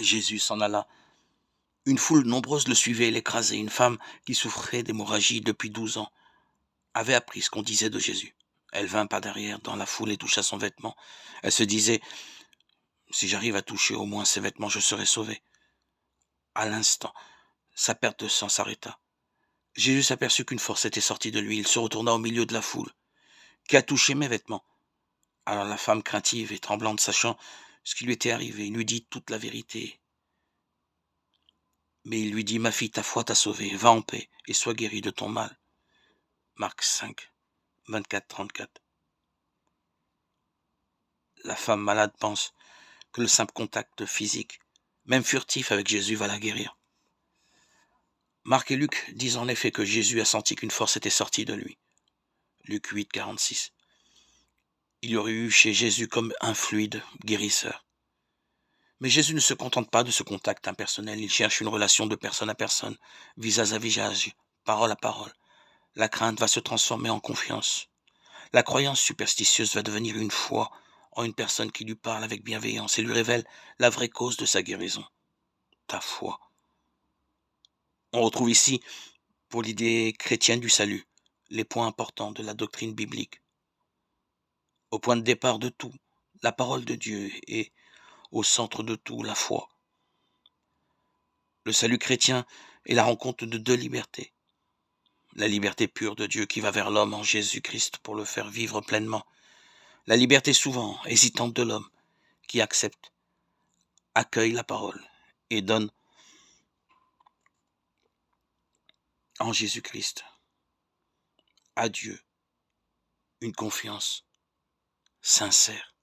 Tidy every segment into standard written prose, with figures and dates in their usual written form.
Jésus s'en alla. Une foule nombreuse le suivait et l'écrasait. Une femme qui souffrait d'hémorragie depuis 12 ans avait appris ce qu'on disait de Jésus. Elle vint par derrière dans la foule et toucha son vêtement. Elle se disait, si j'arrive à toucher au moins ses vêtements, je serai sauvée. À l'instant, sa perte de sang s'arrêta. Jésus s'aperçut qu'une force était sortie de lui. Il se retourna au milieu de la foule. Qui a touché mes vêtements? Alors la femme craintive et tremblante, sachant ce qui lui était arrivé, lui dit toute la vérité. Mais il lui dit, ma fille, ta foi t'a sauvée, va en paix et sois guérie de ton mal. Marc 5, 24-34. La femme malade pense que le simple contact physique, même furtif avec Jésus, va la guérir. Marc et Luc disent en effet que Jésus a senti qu'une force était sortie de lui. Luc 8, 46. Il y aurait eu chez Jésus comme un fluide guérisseur. Mais Jésus ne se contente pas de ce contact impersonnel, il cherche une relation de personne à personne, visage à visage, parole à parole. La crainte va se transformer en confiance. La croyance superstitieuse va devenir une foi en une personne qui lui parle avec bienveillance et lui révèle la vraie cause de sa guérison. Ta foi. On retrouve ici, pour l'idée chrétienne du salut, les points importants de la doctrine biblique. Au point de départ de tout, la parole de Dieu et au centre de tout, la foi. Le salut chrétien est la rencontre de deux libertés. La liberté pure de Dieu qui va vers l'homme en Jésus-Christ pour le faire vivre pleinement. La liberté souvent hésitante de l'homme qui accepte, accueille la parole et donne en Jésus-Christ à Dieu une confiance sincère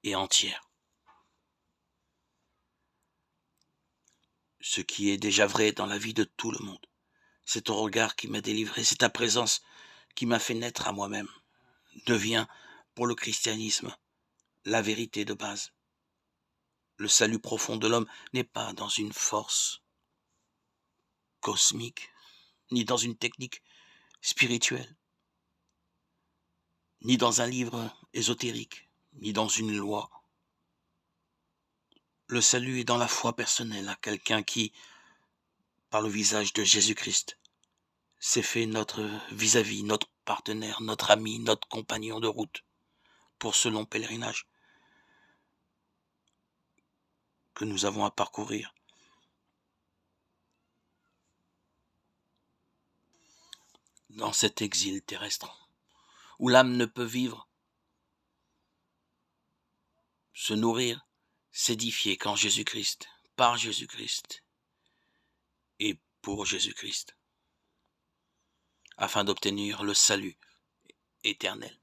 et entière. Ce qui est déjà vrai dans la vie de tout le monde. C'est ton regard qui m'a délivré, c'est ta présence qui m'a fait naître à moi-même. Devient, pour le christianisme, la vérité de base. Le salut profond de l'homme n'est pas dans une force cosmique, ni dans une technique spirituelle, ni dans un livre ésotérique, ni dans une loi. Le salut est dans la foi personnelle à quelqu'un qui, par le visage de Jésus-Christ, s'est fait notre vis-à-vis, notre partenaire, notre ami, notre compagnon de route pour ce long pèlerinage que nous avons à parcourir. Dans cet exil terrestre, où l'âme ne peut vivre, se nourrir, s'édifier qu'en Jésus-Christ, par Jésus-Christ et pour Jésus-Christ, afin d'obtenir le salut éternel.